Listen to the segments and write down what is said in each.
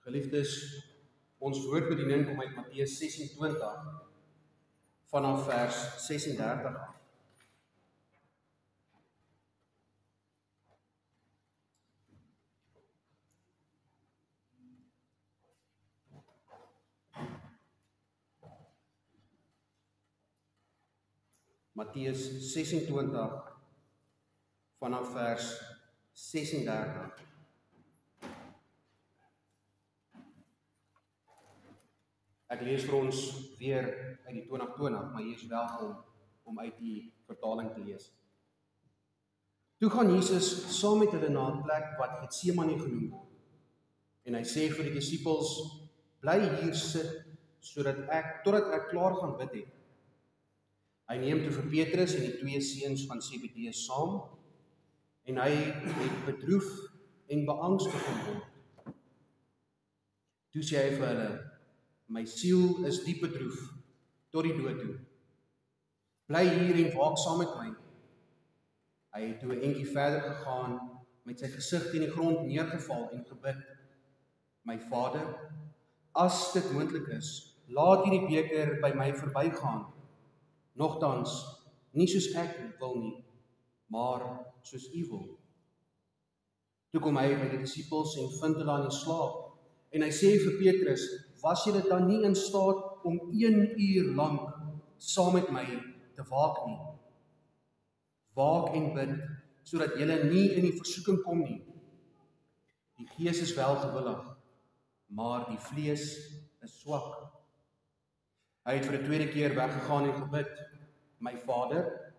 Geliefdes, ons woordbediening kom uit Matteus 26 vanaf vers 36 af. Matteus 26 vanaf vers 36. Ek lees vir ons weer uit die 2020, maar jy is welkom om uit die vertaling te lees. Toe gaan Jesus saam met hulle na 'n plek wat Getsemane genoem word. En hy sê vir die disippels, bly hier sit totdat ek klaar gaan bid het. Hy neem toe vir Petrus en die twee seuns van Zebedeus saam en hy het bedroef en beangstig geword. Toe sê hy vir hulle, my siel is diep bedroef tot die dood toe. Bly hier en waak saam met my. Hy het toe 'n entjie verder gegaan, met sy gesig teen die grond neergeval en gebid. My Vader, as dit moontlik is, laat hierdie beker by my verbygaan. Nogtans, nie soos ek wil nie, maar soos U wil. Toe kom hy by die disippels en vind hulle aan die slaap. En hy sê vir Petrus, was julle dan nie in staat om 1 uur lank saam met my te waak nie? Waak en bid, sodat julle nie in die versoeking kom nie. Die gees is wel gewillig, maar die vlees is swak. Hy het vir die tweede keer weggegaan en gebid, my Vader,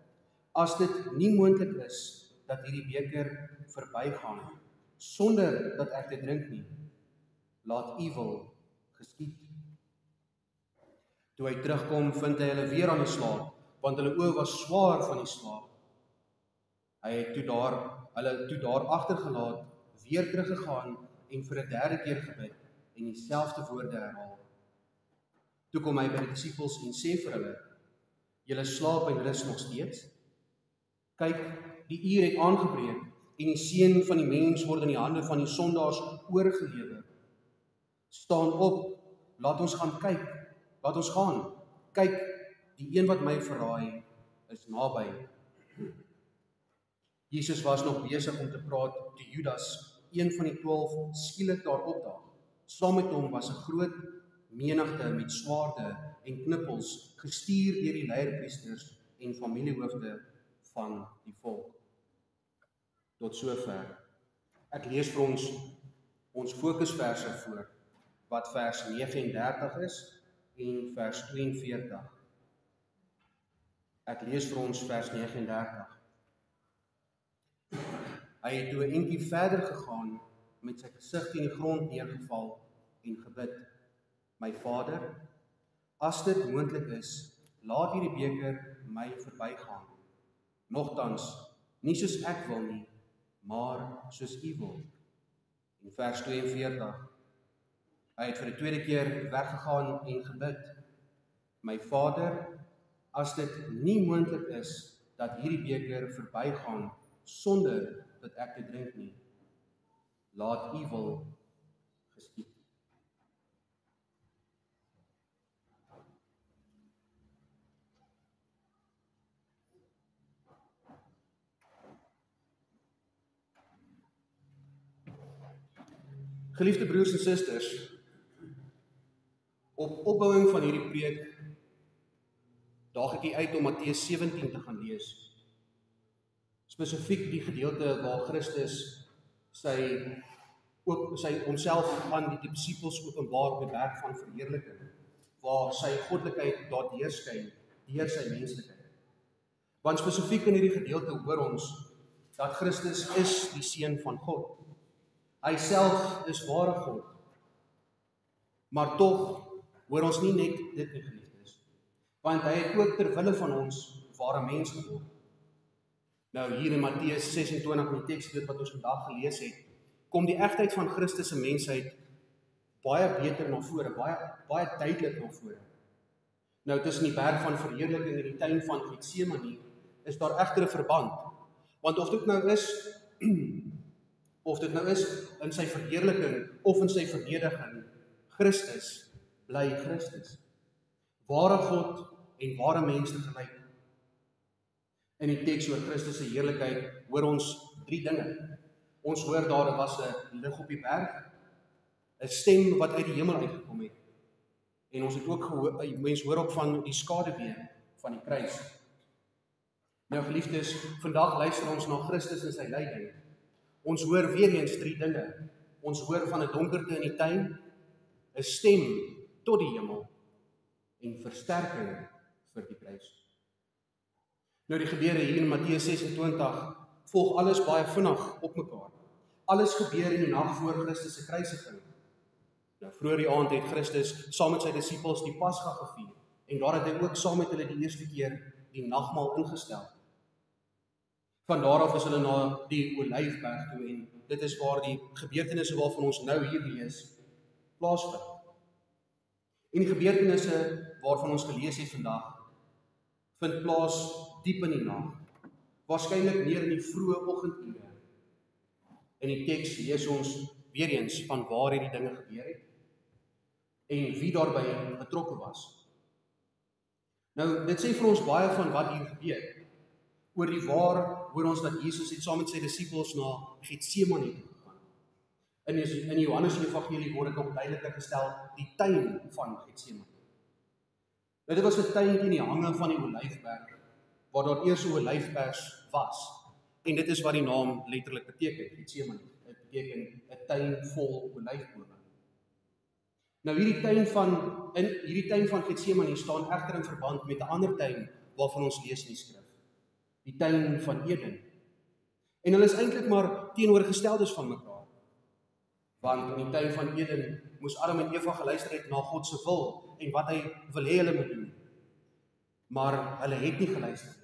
as dit nie moontlik is dat hierdie beker verbygaan, sonder dat ek dit drink nie, laat U wil geskied. Toe hy terugkom, vind hy hulle weer aan die slaap, want hulle oë was swaar van die slaap. Hy het hulle toe daar agtergelaat, weer teruggegaan en vir 'n derde keer gebid en dieselfde woorde herhaal. Toe kom hy by die disippels en sê vir hulle, julle slaap en rus nog steeds? Kyk, die uur het aangebreek en die seun van die mens word in die hande van die sondaars oorgelewer. Staan op, laat ons gaan. Kyk, die een wat my verraai is naby. Jesus was nog besig om te praat toe Judas, een van die 12, skielik daar opdaag. Saam met hom was 'n groot menigte met swaarde en knippels, gestuur deur die leierpriesters en familiehoofde van die volk. Tot sover. Ek lees vir ons fokusverse voor, wat vers 39 is en vers 42. Ek lees vir ons vers 39. Hy het toe 'n entjie verder gegaan, met sy gesig teen die grond neergeval en gebid. My Vader, as dit moontlik is, laat hierdie beker my verbygaan. Nogtans, nie soos ek wil nie, maar soos U wil. En vers 42. Hy het vir die tweede keer weggegaan en gebid. My Vader, as dit nie moontlik is dat hierdie beker verbygaan sonder dat ek dit drink nie, laat U wil geskied. Geliefde broers en susters, op opbouing van hierdie preek daag ek uit om Matteus 17 te gaan lees. Spesifiek die gedeelte waar Christus homself aan die disippels openbaar op die berg van verheerliking, waar sy goddelikheid daar deurskyn deur sy menslikheid. Want spesifiek in hierdie gedeelte hoor ons dat Christus is die seun van God. Hy self is ware God. Maar tog hoor ons nie net dit nie, geliefdes, want hy het ook ter wille van ons ware mens geword. Nou hier in Matteus 26 in die teks dit wat ons vandag gelees het, kom die egtheid van Christus se mensheid baie beter na vore, baie duidelik na vore. Nou tussen die berg van verheerliking en die tuin van Getsemane is daar egter 'n verband. Want of dit nou is of dit nou is in sy verheerliking of in sy vernederiging, Christus bly Christus. Ware God en ware mens te gelyk. In die teks oor Christus se heerlikheid hoor ons 3 dinge. Ons hoor daar was 'n lig op die berg, 'n stem wat uit die hemel uitgekom het. En ons het ook gehoor, mense hoor ook van die skaduwee van die kruis. Nou geliefdes, vandag luister ons na Christus en sy lyding. Ons hoor weer eens 3 dinge. Ons hoor van 'n donkerte in die tuin, 'n stem tot die hemel en versterking vir die kruis. Nou die gebeure hier in Matteus 26 volg alles baie vinnig op mekaar. Alles gebeur in die nag voor Christus se kruisiging. Nou vroeër die aand het Christus saam met sy disippels die Pasga gevier en daar het hy ook saam met hulle die eerste keer die nagmaal ingestel. Van daar af is hulle na die Olyfberg toe en dit is waar die gebeurtenisse waarvan ons nou hier lees plaasvind. En die gebeurtenisse waarvan ons gelees het vandag vind plaas diep in die nag, waarskynlik meer in die vroeë oggendure. In die teks lees ons weer eens van waar hierdie dinge gebeur het en wie daarbey betrokke was. Nou, dit sê vir ons baie van wat hier gebeur. Oor die waar hoor ons dat Jesus het saam met sy disippels na Getsemane toe gegaan. In Johannes se evangelie word dit nog duideliker gestel, die tuin van Getsemane. Nou, dit was 'n tuin teen die hange van die Olyfberg, waar daar eers 'n olyfpers was. En dit is wat die naam letterlik beteken, Getsemane. Dit beteken 'n tuin vol olyfbome. Nou in hierdie tuin van Getsemane staan egter in verband met 'n ander tuin waarvan ons lees in die skrif. Die tuin van Eden. En hulle is eintlik maar teenoorgesteldes van mekaar. Want in die tuin van Eden moes Adam en Eva geluister het na God se wil en wat hy wil hê hulle moet doen. Maar hulle het nie geluister nie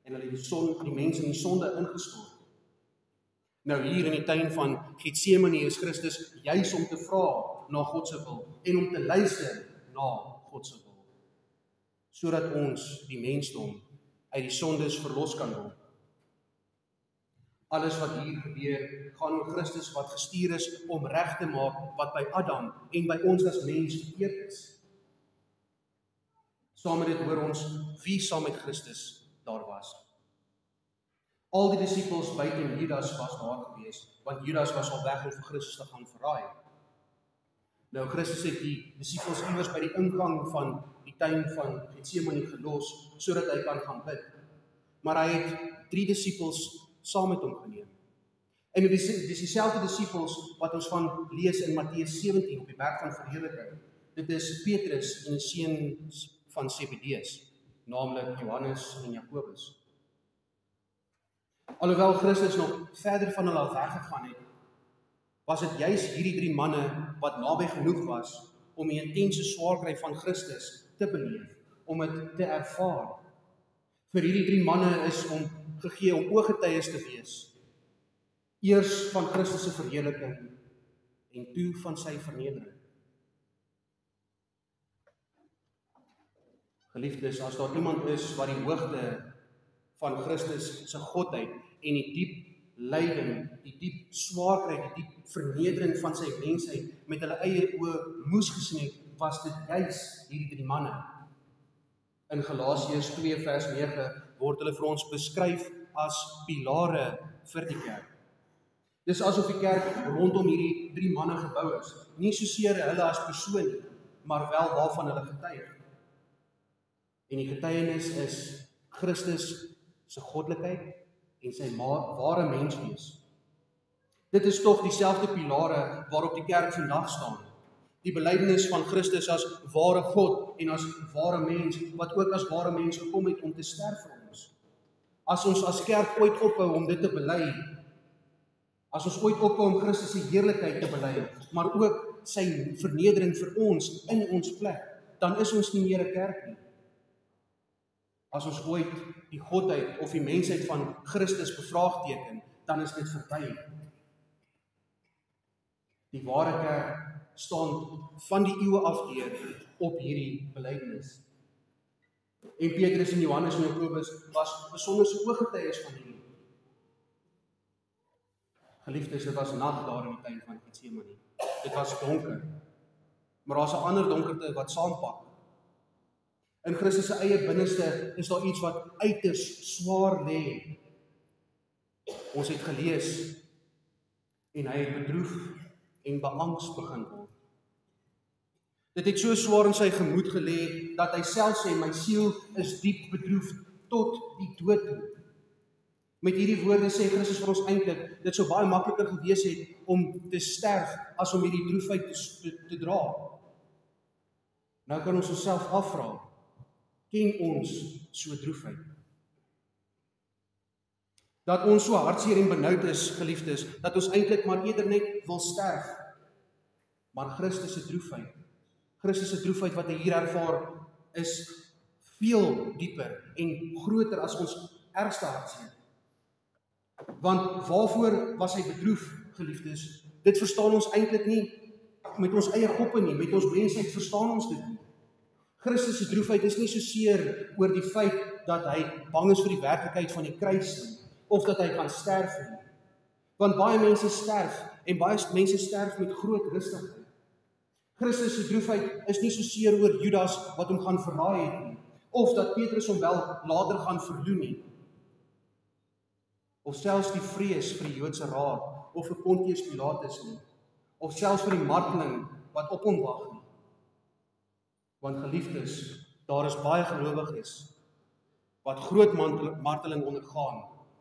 en hulle het die mense in die sonde ingestort. Nou hier in die tuin van Getsemane is Christus juis om te vra na God se wil en om te luister na God se wil, sodat ons die mensdom uit die sondes verlos kan word. Alles wat hier gebeur, gaan oor Christus wat gestuur is om reg te maak wat by Adam en by ons as mens verkeerd is. Saam met dit hoor ons wie saam met Christus daar was. Al die disippels buite Judas was daar gewees, want Judas was al weg om vir Christus te gaan verraai. Nou Christus het die disippels iewers by die ingang van die tuin van Getsemane gelos, sodat hy kan gaan bid. Maar hy het 3 disippels saam met hom geneem. En dit is dieselfde disippels wat ons van lees in Matteus 17 op die berg van verheerliking. Dit is Petrus en die seuns van Zebedeus, naamlik Johannes en Jakobus. Alhoewel Christus nog verder van hulle af weggegaan het, was dit juis hierdie 3 manne wat naby genoeg was om die intense swaarkry van Christus te beleef, om dit te ervaar. Vir hierdie 3 manne is gegee om ooggetuies te wees. Eers van Christus se verheerliking en toe van sy vernedering. Geliefdes, as daar iemand is wat die hoogte van Christus se godheid en die diep lyding, die diep swaarkry, die diep vernedering van sy mensheid met hulle eie oë moes gesien het, was dit juis hierdie 3 manne. In Galasiërs 2 vers 9 word hulle vir ons beskryf as pilare vir die kerk. Dis asof die kerk rondom hierdie 3 manne gebou is. Nie soseer hulle as persoon nie, maar wel waarvan hulle getuig. En die getuienis is Christus se goddelikheid en sy ware menswees. Dit is tog dieselfde pilare waarop die kerk vandag staan. Die belydenis van Christus as ware God en as ware mens, wat ook as ware mens gekom het om te sterf vir ons. As ons as kerk ooit ophou om dit te bely, as ons ooit ophou om Christus se heerlikheid te bely, maar ook sy vernedering vir ons in ons plek, dan is ons nie meer 'n kerk nie. As ons ooit die godheid of die mensheid van Christus bevraagteken, dan is dit verby. Die ware kerk staan van die eeue af deur op hierdie belydenis. En Petrus en Johannes en Jakobus was besonderse ooggetuies van hierdie. Geliefdes, dit was nag daar in die tuin van Getsemane. Dit was donker. Maar daar's 'n ander donkerte wat saampak. In Christus se eie binneste is daar iets wat uiters swaar lê. Ons het gelees en hy het bedroef en beangs begin word. Dit het so swaar in sy gemoed gelê dat hy self sê, my siel is diep bedroef tot die dood toe. Met hierdie woorde sê Christus vir ons eintlik, dit sou baie makliker gewees het om te sterf as om hierdie droefheid te dra. Nou kan ons onsself afvra, ken ons so droefheid? Dat ons so hartseer en benoud is, geliefdes, dat ons eintlik maar eerder net wil sterf. Maar Christus se droefheid wat hy hier ervaar, is veel dieper en groter as ons ergste hartseer. Want waarvoor was hy bedroef, geliefdes? Dit verstaan ons eintlik nie met ons eie koppe nie, met ons mensheid verstaan ons dit nie. Christus se droefheid is nie so seer oor die feit dat hy bang is vir die werklikheid van die kruis nie, of dat hy gaan sterf nie. Want baie mense sterf, en baie mense sterf met groot rustigheid. Christus se droefheid is nie so seer oor Judas wat hom gaan verraai het nie, of dat Petrus hom wel later gaan verloon nie. Of selfs die vrees vir die Joodse raad, of vir Pontius Pilatus nie, of selfs vir die marteling wat op hom wag nie. Want geliefdes, daar is baie gelowiges wat groot marteling ondergaan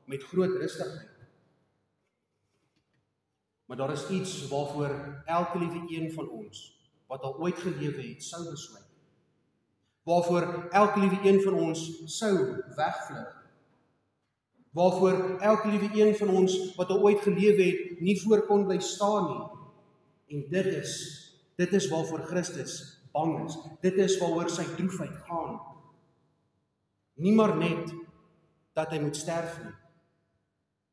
met groot rustigheid. Maar daar is iets waarvoor elke liewe een van ons wat al ooit gelewe het, sou besluit. Waarvoor elke liewe een van ons sou wegvlug. Waarvoor elke liewe een van ons wat al ooit gelewe het, nie voor kon bly staan nie. En dit is waarvoor Christus bang is. Dit is waaroor sy droefheid gaan. Nie maar net dat hy moet sterf nie,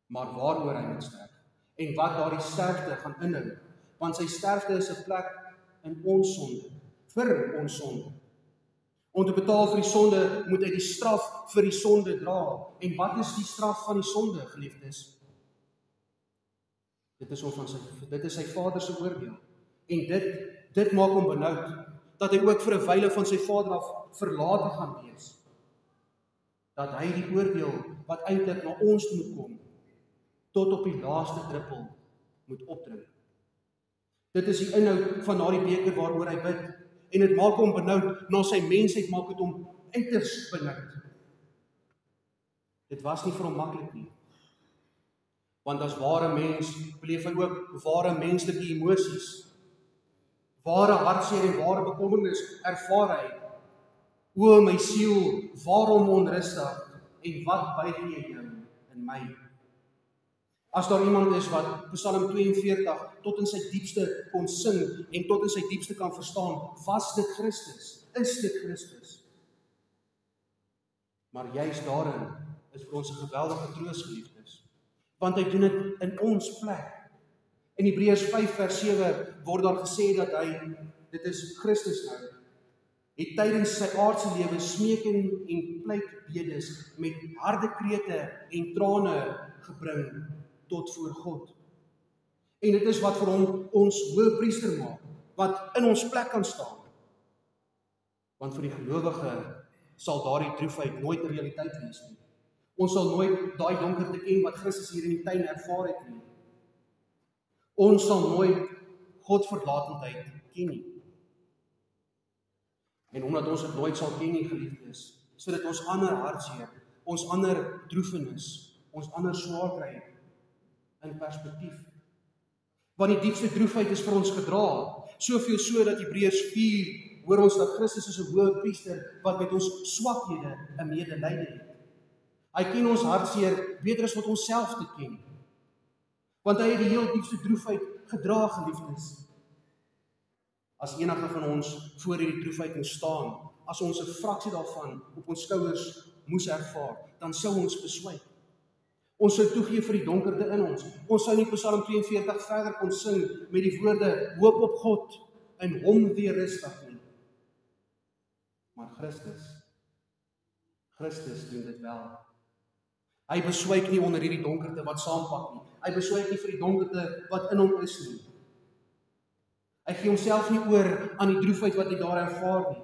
maar waaroor hy moet sterf. En wat daardie sterfte gaan inhou. Want sy sterfte is 'n plek in ons sonde, vir ons sonde. Om te betaal vir die sonde, moet hy die straf vir die sonde dra. En wat is die straf van die sonde, geliefdes? Dit is sy Vader se oordeel. En dit maak hom benoud, dat hy ook vir 'n wyle van sy Vader af verlate gaan wees. Dat hy die oordeel wat eintlik na ons moet kom, tot op die laaste druppel moet opdrink. Dit is die inhoud van daardie beker waaroor hy bid. En dit maak hom benoud, na sy mensheid maak dit hom uiters benoud. Dit was nie vir hom maklik nie. Want as ware mens beleef hy ook ware menslike emosies. Ware hartseer en ware bekommernis ervaar hy. O my siel, waarom onrustig en wat buig jy jou in my? As daar iemand is wat Psalm 42 tot in sy diepste kon sing en tot in sy diepste kan verstaan, was dit Christus, is dit Christus. Maar juist daarin is vir ons 'n geweldige troos, geliefdes, want hy doen dit in ons plek. In Hebreërs 5 vers 7 word daar gesê dat hy, dit is Christus nou, het tydens sy aardse lewe smeking en pleitbedes met harde krete en trane gebring tot voor God. En dit is wat vir hom ons hoëpriester maak, wat in ons plek kan staan. Want vir die gelowige sal daardie droefheid nooit 'n realiteit wees nie. Ons sal nooit daai donkerte ken wat Christus hier in die tuin ervaar het nie. Ons sal nooit Godverlatendheid ken nie. En omdat ons dit nooit sal ken nie, geliefdes, sodat ons ander hartseer, ons ander droefenis, ons ander swaar kry in perspektief. Want die diepste droefheid is vir ons gedra, soveel so dat Hebreërs 4 hoor ons dat Christus is 'n hoëpriester wat met ons swakhede 'n medelyde het. Hy ken ons hartseer beter as wat ons self te ken. Want hy het die heel diepste droefheid gedra, geliefdes. As enige van ons voor hierdie droefheid moet staan, as ons 'n fraksie daarvan op ons skouers moes ervaar, dan sou ons beswyk. Ons sou toegee vir die donkerte in ons. Ons sou nie Psalm 42 verder kon sing met die woorde, hoop op God, in hom weer rustig nie. Maar Christus doen dit wel. Hy beswyk nie onder hierdie donkerte wat saampak nie. Hy beswyk nie vir die donkerte wat in hom is nie. Hy gee homself nie oor aan die droefheid wat hy daar ervaar nie.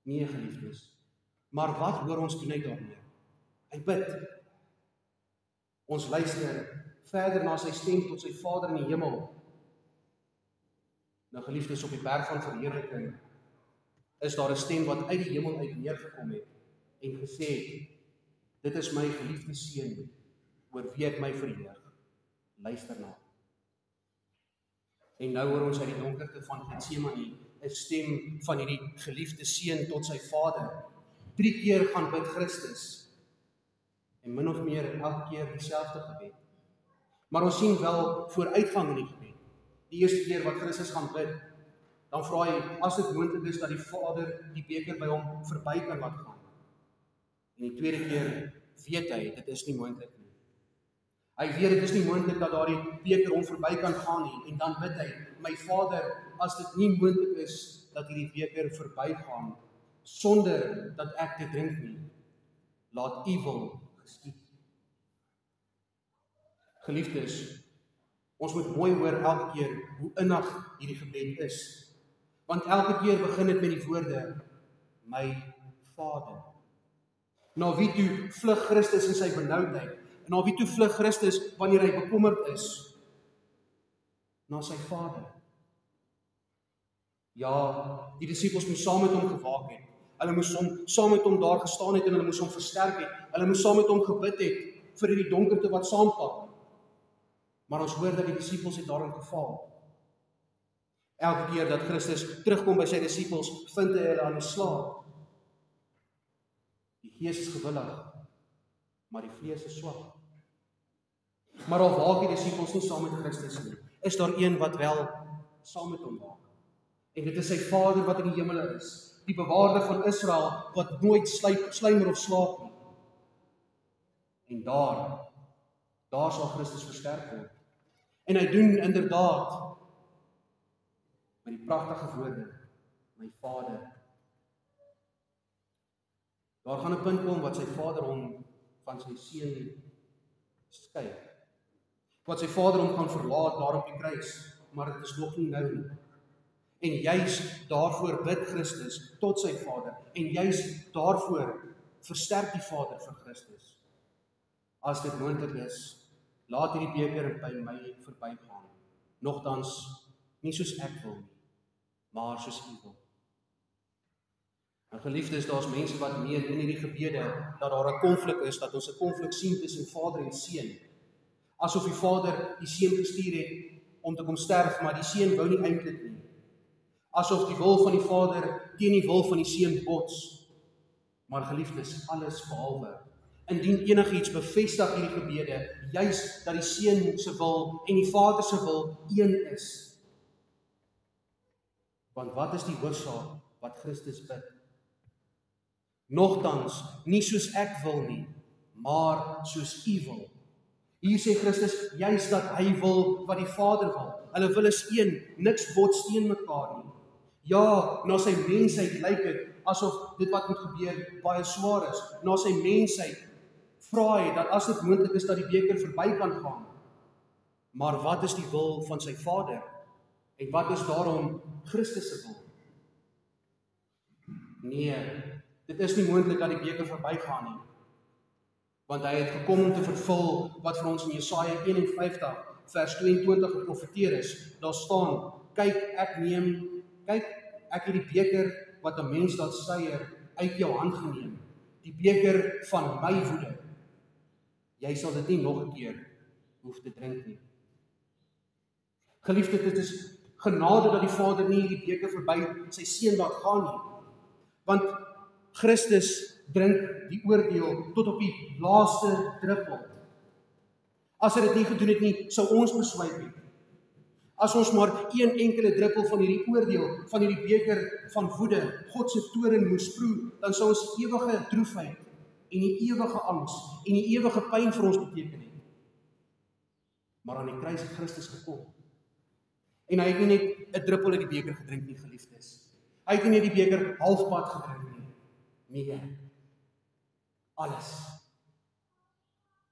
Nee, geliefdes. Maar wat hoor ons doen hy daarmee? Hy bid. Ons luister verder na sy stem tot sy Vader in die hemel. Nou geliefdes, op die berg van verheerliking is daar 'n stem wat uit die hemel uit neergekom het en gesê het, dit is my geliefde seun, oor wie ek my verheug. Luister na. En nou hoor ons uit die donkerte van Getsemane 'n stem van hierdie geliefde seun tot sy Vader. 3 keer gaan bid Christus. En min of meer elke keer dieselfde gebed. Maar ons sien wel vooruitgang in die gebed. Die eerste keer wat Christus gaan bid, dan vra hy, as dit moontlik is dat die Vader die beker by hom verby kan laat gaan. En die tweede keer weet hy, dit is nie moontlik nie. Hy weet dit is nie moontlik dat daardie beker hom verby kan gaan nie. En dan bid hy, my Vader, as dit nie moontlik is dat hierdie beker verbygaan sonder dat ek dit drink nie, laat U wil geskied. Geliefdes, ons moet mooi hoor elke keer hoe innig hierdie gebed is. Want elke keer begin dit met die woorde, my Vader. Na wie toe vlug Christus in sy benoudheid? En na wie toe vlug Christus wanneer hy bekommerd is? Na sy Vader. Ja, die disippels moes saam met hom gewaak het. Hulle moes saam met hom daar gestaan het en hulle moes hom versterk het. Hulle moes saam met hom gebid het vir die donkerte wat saampak. Maar ons hoor dat die disippels het daarin gefaal. Elke keer dat Christus terugkom by sy disippels, vind hy hulle aan die slaap. Die gees is gewillig, maar die vlees is swak. Maar al waak die disippels nie saam met Christus nie, is daar een wat wel saam met hom waak. En dit is sy Vader wat in die hemele is, die bewaarder van Israel, wat nooit sluimer of slaap nie. En daar sal Christus versterk word. En hy doen inderdaad met die pragtige woorde, my Vader. Daar gaan 'n punt kom wat sy Vader hom van sy seun skei. Wat sy Vader hom gaan verlaat daar op die kruis, maar dit is nog nie nou nie. En juis daarvoor bid Christus tot sy Vader, en juis daarvoor versterk die Vader vir Christus. As dit moontlik is, laat hierdie beker by my verbygaan. Nogtans nie soos ek wil nie, maar soos U wil. En geliefdes, daar's mense wat meen in hierdie gebede dat daar 'n konflik is, dat ons 'n konflik sien tussen Vader en Seun. Asof die Vader die Seun gestuur het om te kom sterf, maar die Seun wou nie eintlik nie. Asof die wil van die Vader teen die wil van die Seun bots. Maar geliefdes, alles behalwe. Indien enigiets bevestig hierdie gebede, juis dat die Seun se wil en die Vader se wil een is. Want wat is die hoofsaak wat Christus bid? Nogtans, nie soos ek wil nie, maar soos U wil. Hier sê Christus juis dat hy wil wat die Vader wil. Hulle wil is een, niks bots teen mekaar nie. Ja, na sy mensheid lyk dit asof dit wat moet gebeur baie swaar is. Na sy mensheid vra hy dat as dit moontlik is dat die beker verby kan gaan. Maar wat is die wil van sy Vader? En wat is daarom Christus se wil? Nee, dit is nie moontlik dat die beker verbygaan nie. Want hy het gekom om te vervul wat vir ons in Jesaja 51 vers 22 geprofeteer is. Daar staan, kyk ek het die beker wat 'n mens laat suiwer uit jou hand geneem. Die beker van my woede. Jy sal dit nie nog 'n keer hoef te drink nie. Geliefde, dit is genade dat die Vader nie die beker verby sy seun laat gaan nie. Want Christus drink die oordeel tot op die laaste druppel. As hy dit nie gedoen het nie, sou ons beswyk het. As ons maar een enkele druppel van hierdie oordeel, van hierdie beker van woede, God se toorn moes proe, dan sou ons ewige droefheid en die ewige angs en die ewige pyn vir ons beteken het. Maar aan die kruis het Christus gekom. En hy het nie net 'n druppel uit die beker gedrink nie, geliefdes. Hy het nie net die beker halfpad gedrink nie. Nee. Alles.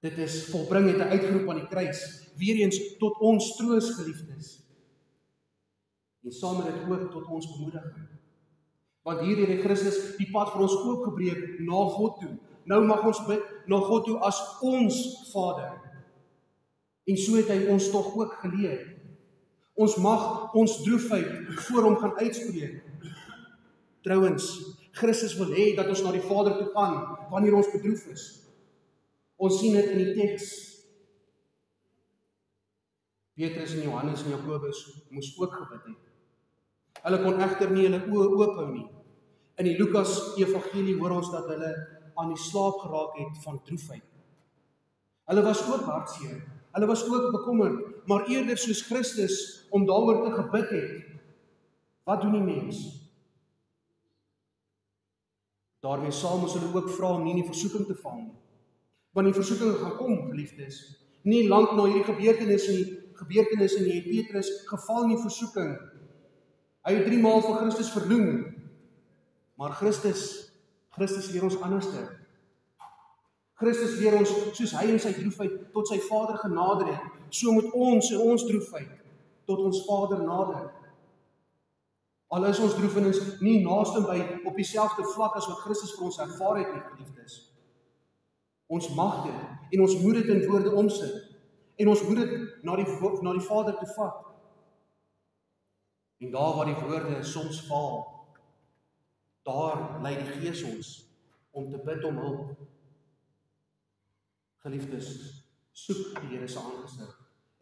Dit is volbring, het hy uitgeroep aan die kruis, weer eens tot ons troos, geliefdes. En saam met dit ook tot ons bemoediging. Want hierdeur het Christus die pad vir ons oopgebreek na God toe. Nou mag ons bid na God toe as ons Vader. En so het hy ons tog ook geleer. Ons mag ons droefheid voor hom gaan uitspreek. Trouwens, Christus wil hê dat ons na die Vader toe gaan wanneer ons bedroef is. Ons sien dit in die teks. Petrus en Johannes en Jakobus moes ook gebid het. Hulle kon egter nie hulle oë oophou nie. In die Lukas evangelie hoor ons dat hulle aan die slaap geraak het van droefheid. Hulle was ook hartseer. Hulle was ook bekommerd, maar eerder soos Christus om daaroor te gebid het. Wat doen die mens? Daarmee saam moes hulle ook vra om nie in die versoeking te val nie. Want die versoeking gaan kom, geliefdes. Nie lank na hierdie gebeurtenis nie het Petrus geval in die versoeking. Hy het 3 maal vir Christus verloon. Maar Christus leer ons anderste. Christus leer ons, soos hy in sy droefheid tot sy Vader genader het, so moet ons in ons droefheid tot ons Vader nader. Al is ons droefenis nie naastenby op dieselfde vlak as wat Christus vir ons ervaar het, nie, geliefdes. Ons mag dit en ons moet dit in woorde omsit en ons moet dit na die Vader toe vat. En daar waar die woorde soms val, daar lei die Gees ons om te bid om hulp. Geliefdes, soek die Here se aangesig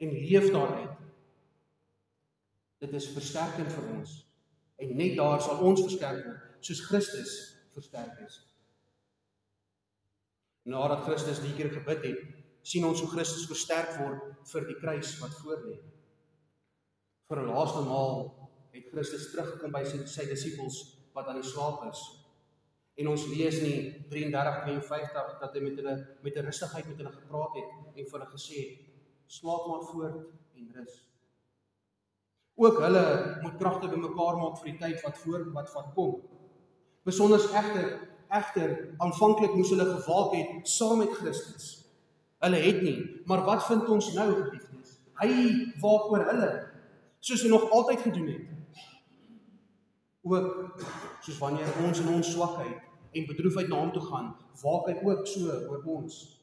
en leef daaruit. Dit is versterkend vir ons. En net daar sal ons versterk word, soos Christus versterk is. Nadat Christus die keer gebid het, sien ons hoe Christus versterk word vir die kruis wat voor lê. Vir 'n laaste maal het Christus teruggekom by sy disippels wat aan die slaap is. En ons lees in 33:53 dat hy met 'n rustigheid met hulle gepraat het en vir hulle gesê het, slaap maar voort en rus. Ook hulle moet kragte bymekaar maak vir die tyd wat kom. Besonders egter aanvanklik moes hulle gewaak het saam met Christus. Hulle het nie, maar wat vind ons nou, geliefdes? Hy waak oor hulle, soos hy nog altyd gedoen het. Ook soos wanneer ons in ons swakheid en bedroefheid na hom toe gaan, waak hy ook so oor ons.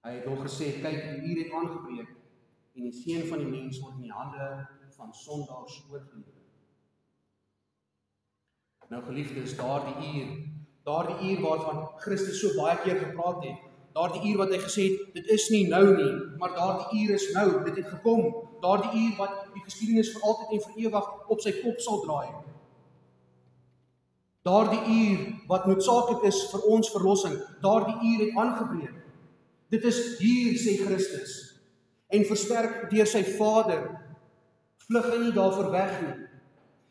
Hy het nog gesê, kyk, die uur het aangebreek en die seun van die mens word in die hande van sondaars oorgelewer. Nou geliefdes, daardie uur waarvan Christus so baie keer gepraat het, daardie uur wat hy gesê het, dit is nie nou nie, maar daardie uur is nou, dit het gekom, daardie uur wat die geskiedenis vir altyd en vir ewig op sy kop sal draai. Daardie uur wat noodsaaklik is vir ons verlossing, daardie uur het aangebreek. Dit is hier, sê Christus, en versterk deur sy Vader, vlug hy nie daarvoor weg nie.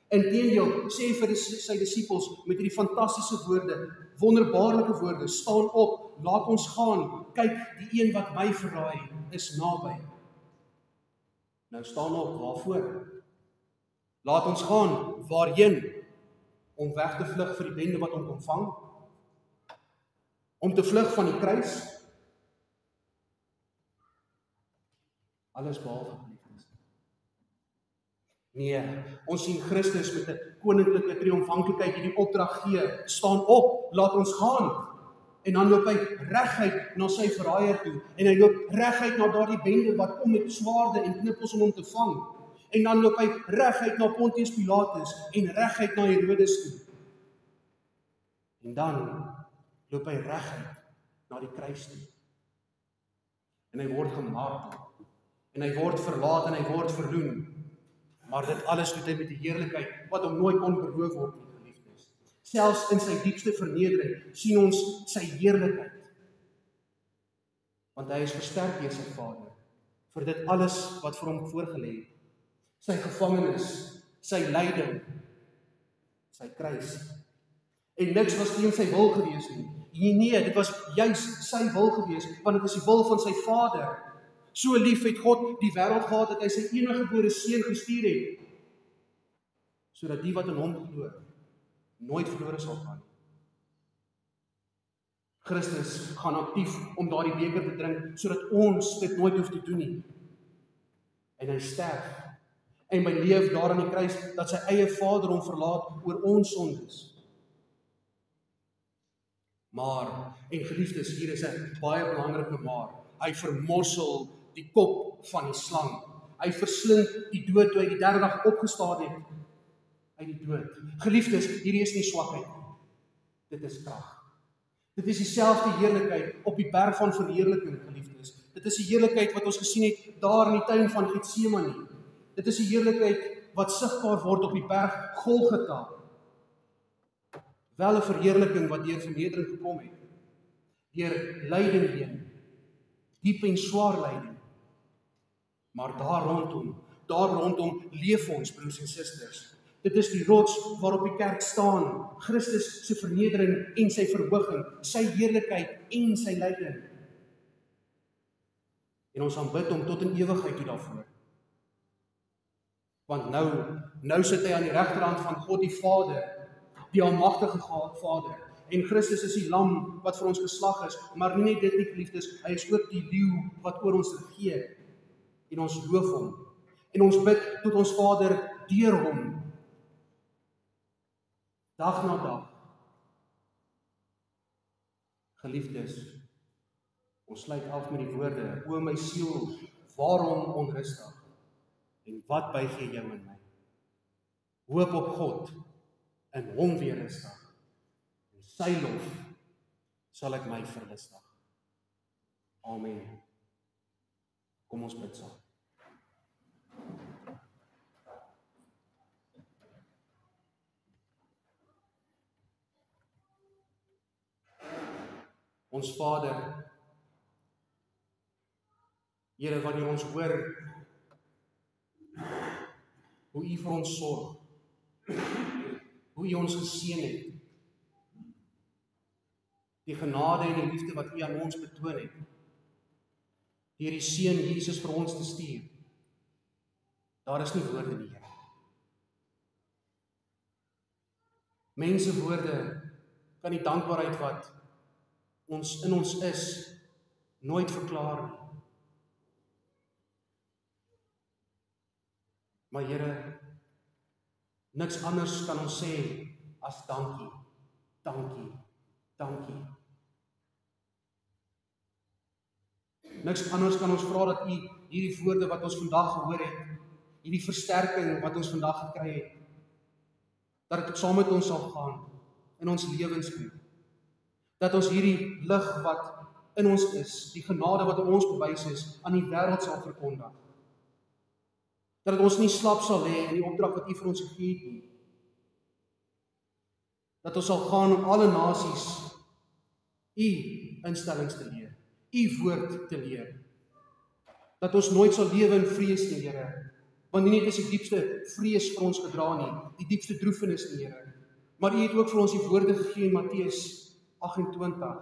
Inteendeel, sê vir sy disippels met hierdie fantastiese woorde, wonderbaarlike woorde, staan op, laat ons gaan, kyk, die een wat my verraai is naby. Nou staan op, waarvoor? Laat ons gaan, waarheen? Om weg te vlug vir die bende wat hom kom vang? Om te vlug van die kruis? Alles behalwe, geliefdes. Nee, ons sien Christus met 'n koninklike triomfantlikheid hierdie opdrag gee, staan op, laat ons gaan. En dan loop hy reguit na sy verraaier toe, en hy loop reguit na daardie bende wat kom met swaarde en knippels om hom te vang. En dan loop hy reguit na Pontius Pilatus en reguit na Herodes toe. En dan loop hy reguit na die kruis toe. En hy word gemartel. En hy word verlaat en hy word verloon. Maar dit alles doen hy met die heerlikheid wat hom nooit kon beroof word nie, geliefdes. Selfs in sy diepste vernedering sien ons sy heerlikheid. Want hy is versterk deur sy Vader vir dit alles wat vir hom voorgelê het. Sy gevangenis, sy lyding, sy kruis. En niks was teen sy wil gewees nie. Nee, dit was juis sy wil gewees, want dit is die wil van sy Vader. So lief het God die wêreld gehad dat hy sy eniggebore seun gestuur het, sodat die wat in hom glo nooit verlore sal gaan, Christus gaan aktief om daardie beker te drink, sodat ons dit nooit hoef te doen nie. En hy sterf. En by leef daar aan die kruis, dat sy eie Vader hom verlaat oor ons sondes. Maar, en geliefdes, hier is 'n baie belangrike maar, hy vermorsel die kop van die slang. Hy verslind die dood toe hy die derde dag opgestaan het uit die dood. Geliefdes, hierdie is nie swakheid nie. Dit is krag. Dit is dieselfde heerlikheid op die berg van verheerliking, geliefdes. Dit is die heerlikheid wat ons gesien het daar in die tuin van Getsemane. Dit is die heerlikheid wat sigbaar word op die berg Golgotha. Wel 'n verheerliking wat deur vernedering gekom het. Deur lyding heen, diep en swaar lyding. Maar daar rondom leef ons, broers en susters. Dit is die rots waarop die kerk staan, Christus se vernedering en sy verhoging, sy heerlikheid en sy lyding. En ons aanbid hom tot in ewigheid toe daarvoor. Want nou sit hy aan die regterhand van God die Vader, die almagtige Vader. En Christus is die lam wat vir ons geslag is, maar nie net dit nie, geliefdes, hy is ook die leeu wat oor ons regeer. En ons loof hom. En ons bid tot ons Vader deur hom. Dag na dag. Geliefdes, ons sluit af met die woorde: O my siel, waarom onrustig? En wat buig jy jou in my? Hoop op God, in hom weer rustig. En sy lof sal ek my verlustig. Amen. Kom ons bid saam. Ons Vader, Here, wanneer ons hoor hoe U vir ons sorg, hoe U ons geseën het, die genade en die liefde wat U aan ons betoon het, deur die Seun Jesus vir ons te stuur, daar is nie woorde nie, Here. Mense woorde kan die dankbaarheid wat ons in ons is, nooit verklaar nie. Maar Here, niks anders kan ons sê as dankie, dankie, dankie. Niks anders kan ons vra dat U hierdie woorde wat ons vandag gehoor het, hierdie versterking wat ons vandag gekry het, dat dit saam met ons sal gaan in ons lewens doen. Dat ons hierdie lig wat in ons is, die genade wat in ons bewys is, aan die wêreld sal verkondig. Dat ons nie slap sal lê in die opdrag wat U vir ons gegee het nie. Dat ons sal gaan om alle nasies U instellings te leer, U woord te leer. Dat ons nooit sal lewe in vrees nie, Here, want nie net is die diepste vrees vir ons gedra nie, die diepste droefenis nie, Here, maar U het ook vir ons die woorde gegee in Matteus 28,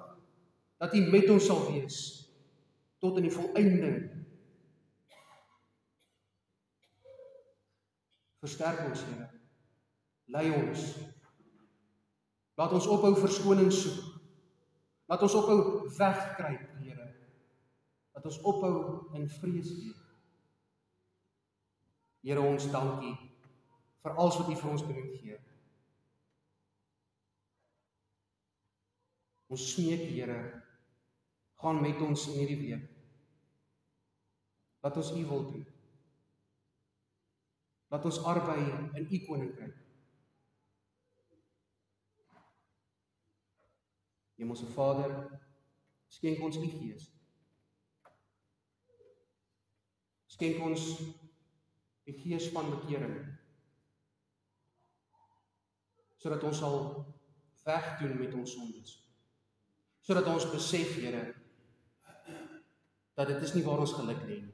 dat U met ons sal wees, tot in die volëinding. Versterk ons, Here, lei ons, laat ons ophou verskoning soek, laat ons ophou wegkruip, Here, laat ons ophou in vrees leef. Here, ons dankie vir alles wat U vir ons kan gee. Ons smeek, Here, gaan met ons in hierdie week. Laat ons U wil doen. Laat ons arbei in U koninkryk. Hemelse Vader, skenk ons U Gees. Skenk ons die Gees van bekering, sodat ons sal wegdoen met ons sondes. Sodat ons besef, Here, dat dit is nie waar ons geluk lê nie.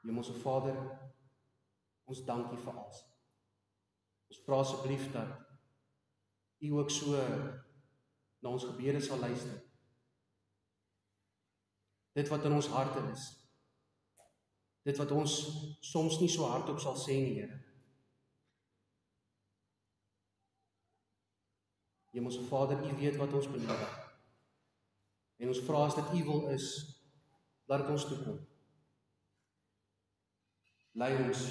Hemelse Vader, ons dankie vir alles. Ons vra asseblief dat U ook so na ons gebede sal luister. Dit wat in ons harte is, dit wat ons soms nie so hardop sal sê nie, Here. Hemelse Vader, U weet wat ons benodig. En ons vra as dit U wil is, laat dit ons toekom. Lei ons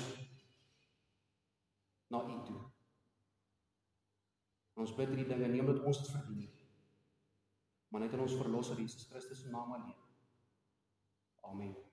na U toe. Ons bid hierdie dinge nie omdat ons dit verdien nie, maar net in ons Verlosser Jesus Christus se naam alleen. Amen.